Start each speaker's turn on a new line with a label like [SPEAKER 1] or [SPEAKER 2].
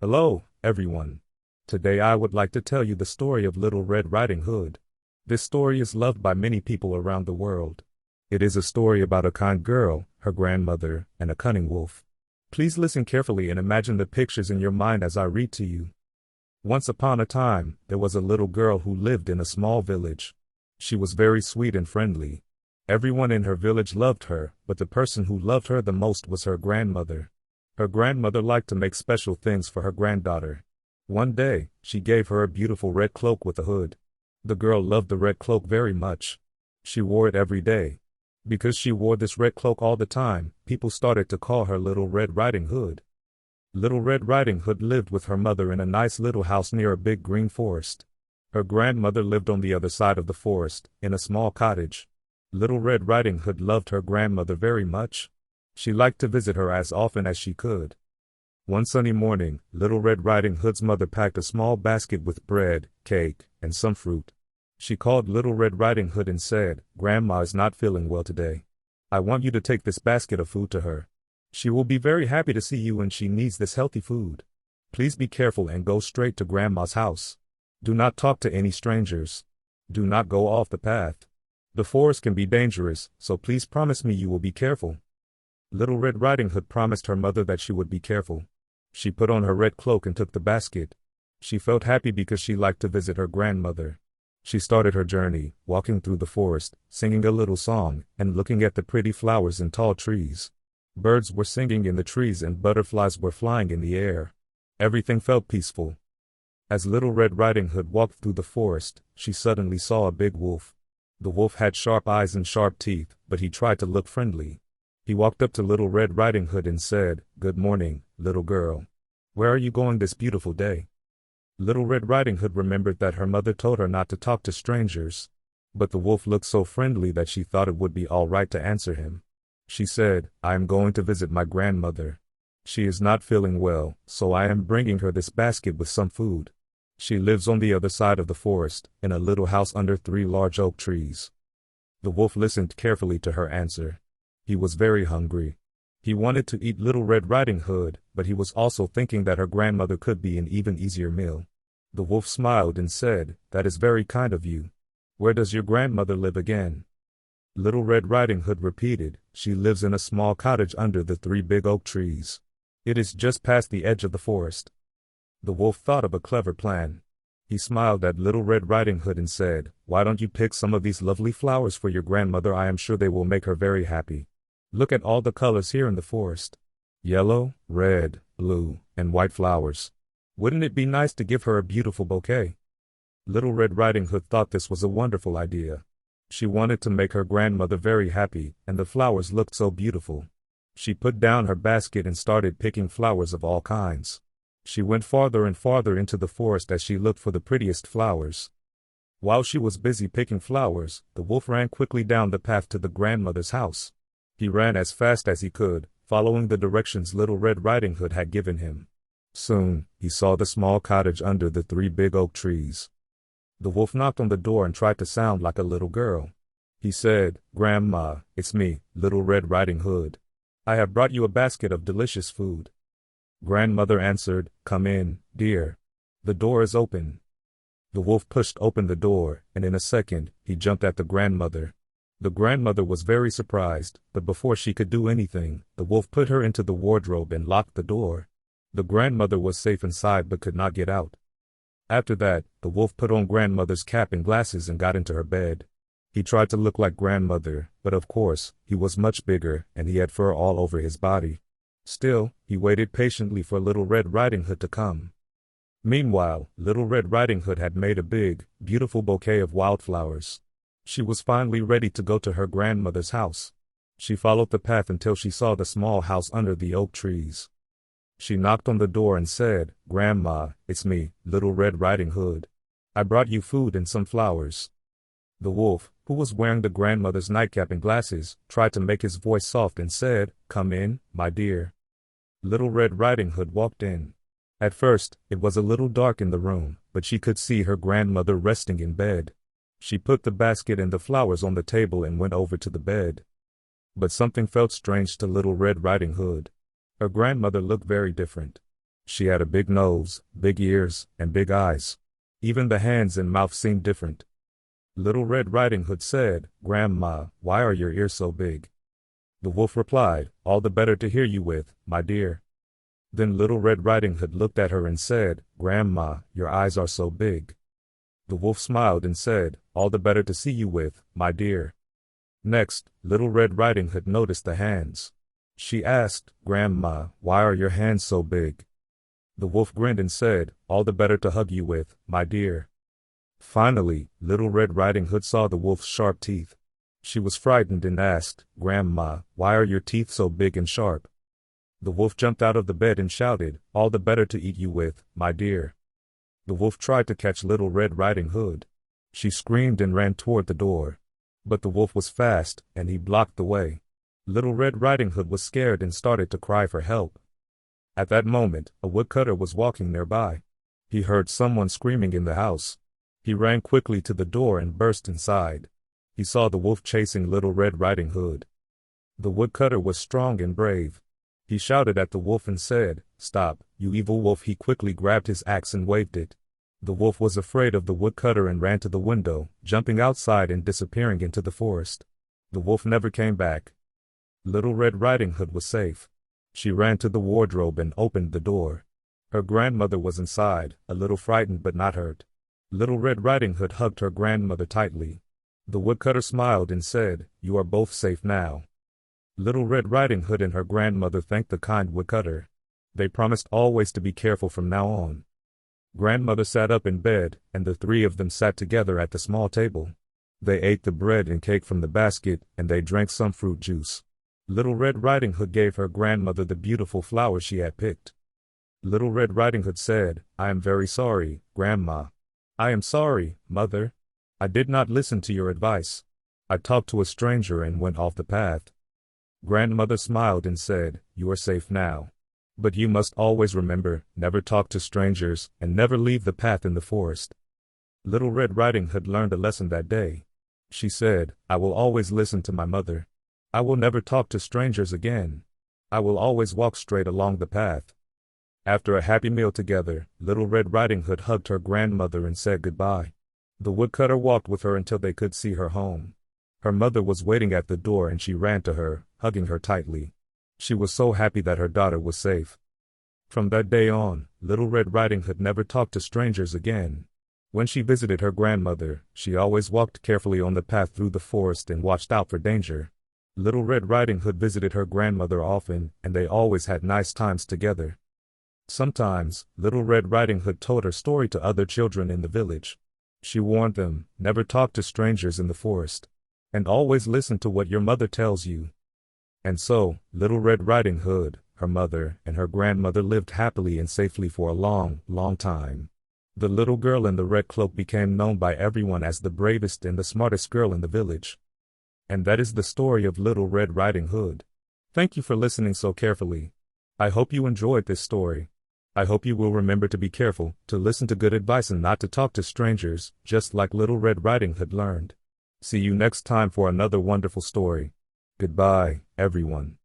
[SPEAKER 1] Hello, everyone. Today I would like to tell you the story of Little Red Riding Hood. This story is loved by many people around the world. It is a story about a kind girl, her grandmother, and a cunning wolf. Please listen carefully and imagine the pictures in your mind as I read to you. Once upon a time, there was a little girl who lived in a small village. She was very sweet and friendly. Everyone in her village loved her, but the person who loved her the most was her grandmother. Her grandmother liked to make special things for her granddaughter. One day, she gave her a beautiful red cloak with a hood. The girl loved the red cloak very much. She wore it every day. Because she wore this red cloak all the time, people started to call her Little Red Riding Hood. Little Red Riding Hood lived with her mother in a nice little house near a big green forest. Her grandmother lived on the other side of the forest, in a small cottage. Little Red Riding Hood loved her grandmother very much. She liked to visit her as often as she could. One sunny morning, Little Red Riding Hood's mother packed a small basket with bread, cake, and some fruit. She called Little Red Riding Hood and said, "Grandma is not feeling well today. I want you to take this basket of food to her. She will be very happy to see you and she needs this healthy food. Please be careful and go straight to Grandma's house. Do not talk to any strangers. Do not go off the path. The forest can be dangerous, so please promise me you will be careful." Little Red Riding Hood promised her mother that she would be careful. She put on her red cloak and took the basket. She felt happy because she liked to visit her grandmother. She started her journey, walking through the forest, singing a little song, and looking at the pretty flowers and tall trees. Birds were singing in the trees and butterflies were flying in the air. Everything felt peaceful. As Little Red Riding Hood walked through the forest, she suddenly saw a big wolf. The wolf had sharp eyes and sharp teeth, but he tried to look friendly. He walked up to Little Red Riding Hood and said, "Good morning, little girl. Where are you going this beautiful day?" Little Red Riding Hood remembered that her mother told her not to talk to strangers. But the wolf looked so friendly that she thought it would be all right to answer him. She said, "I am going to visit my grandmother. She is not feeling well, so I am bringing her this basket with some food. She lives on the other side of the forest, in a little house under 3 large oak trees." The wolf listened carefully to her answer. He was very hungry. He wanted to eat Little Red Riding Hood, but he was also thinking that her grandmother could be an even easier meal. The wolf smiled and said, "That is very kind of you. Where does your grandmother live again?" Little Red Riding Hood repeated, "She lives in a small cottage under the 3 big oak trees. It is just past the edge of the forest." The wolf thought of a clever plan. He smiled at Little Red Riding Hood and said, "Why don't you pick some of these lovely flowers for your grandmother? I am sure they will make her very happy. Look at all the colors here in the forest. Yellow, red, blue, and white flowers. Wouldn't it be nice to give her a beautiful bouquet?" Little Red Riding Hood thought this was a wonderful idea. She wanted to make her grandmother very happy, and the flowers looked so beautiful. She put down her basket and started picking flowers of all kinds. She went farther and farther into the forest as she looked for the prettiest flowers. While she was busy picking flowers, the wolf ran quickly down the path to the grandmother's house. He ran as fast as he could, following the directions Little Red Riding Hood had given him. Soon, he saw the small cottage under the 3 big oak trees. The wolf knocked on the door and tried to sound like a little girl. He said, "Grandma, it's me, Little Red Riding Hood. I have brought you a basket of delicious food." Grandmother answered, "Come in, dear. The door is open." The wolf pushed open the door, and in a second, he jumped at the grandmother. The grandmother was very surprised, but before she could do anything, the wolf put her into the wardrobe and locked the door. The grandmother was safe inside but could not get out. After that, the wolf put on grandmother's cap and glasses and got into her bed. He tried to look like grandmother, but of course, he was much bigger and he had fur all over his body. Still, he waited patiently for Little Red Riding Hood to come. Meanwhile, Little Red Riding Hood had made a big, beautiful bouquet of wildflowers. She was finally ready to go to her grandmother's house. She followed the path until she saw the small house under the oak trees. She knocked on the door and said, "Grandma, it's me, Little Red Riding Hood. I brought you food and some flowers." The wolf, who was wearing the grandmother's nightcap and glasses, tried to make his voice soft and said, "Come in, my dear." Little Red Riding Hood walked in. At first, it was a little dark in the room, but she could see her grandmother resting in bed. She put the basket and the flowers on the table and went over to the bed. But something felt strange to Little Red Riding Hood. Her grandmother looked very different. She had a big nose, big ears, and big eyes. Even the hands and mouth seemed different. Little Red Riding Hood said, "Grandma, why are your ears so big?" The wolf replied, "All the better to hear you with, my dear." Then Little Red Riding Hood looked at her and said, "Grandma, your eyes are so big." The wolf smiled and said, "All the better to see you with, my dear." Next, Little Red Riding Hood noticed the hands. She asked, "Grandma, why are your hands so big?" The wolf grinned and said, "All the better to hug you with, my dear." Finally, Little Red Riding Hood saw the wolf's sharp teeth. She was frightened and asked, "Grandma, why are your teeth so big and sharp?" The wolf jumped out of the bed and shouted, "All the better to eat you with, my dear." The wolf tried to catch Little Red Riding Hood. She screamed and ran toward the door. But the wolf was fast, and he blocked the way. Little Red Riding Hood was scared and started to cry for help. At that moment, a woodcutter was walking nearby. He heard someone screaming in the house. He ran quickly to the door and burst inside. He saw the wolf chasing Little Red Riding Hood. The woodcutter was strong and brave. He shouted at the wolf and said, "Stop, you evil wolf." He quickly grabbed his axe and waved it. The wolf was afraid of the woodcutter and ran to the window, jumping outside and disappearing into the forest. The wolf never came back. Little Red Riding Hood was safe. She ran to the wardrobe and opened the door. Her grandmother was inside, a little frightened but not hurt. Little Red Riding Hood hugged her grandmother tightly. The woodcutter smiled and said, "You are both safe now." Little Red Riding Hood and her grandmother thanked the kind woodcutter. They promised always to be careful from now on. Grandmother sat up in bed, and the three of them sat together at the small table. They ate the bread and cake from the basket, and they drank some fruit juice. Little Red Riding Hood gave her grandmother the beautiful flowers she had picked. Little Red Riding Hood said, "I am very sorry, Grandma." "I am sorry, Mother. I did not listen to your advice. I talked to a stranger and went off the path." Grandmother smiled and said, "You are safe now. But you must always remember, never talk to strangers, and never leave the path in the forest." Little Red Riding Hood learned a lesson that day. She said, "I will always listen to my mother. I will never talk to strangers again. I will always walk straight along the path." After a happy meal together, Little Red Riding Hood hugged her grandmother and said goodbye. The woodcutter walked with her until they could see her home. Her mother was waiting at the door and she ran to her, hugging her tightly. She was so happy that her daughter was safe. From that day on, Little Red Riding Hood never talked to strangers again. When she visited her grandmother, she always walked carefully on the path through the forest and watched out for danger. Little Red Riding Hood visited her grandmother often, and they always had nice times together. Sometimes, Little Red Riding Hood told her story to other children in the village. She warned them, never talk to strangers in the forest. And always listen to what your mother tells you. And so, Little Red Riding Hood, her mother, and her grandmother lived happily and safely for a long, long time. The little girl in the red cloak became known by everyone as the bravest and the smartest girl in the village. And that is the story of Little Red Riding Hood. Thank you for listening so carefully. I hope you enjoyed this story. I hope you will remember to be careful, to listen to good advice and not to talk to strangers, just like Little Red Riding Hood learned. See you next time for another wonderful story. Goodbye, everyone.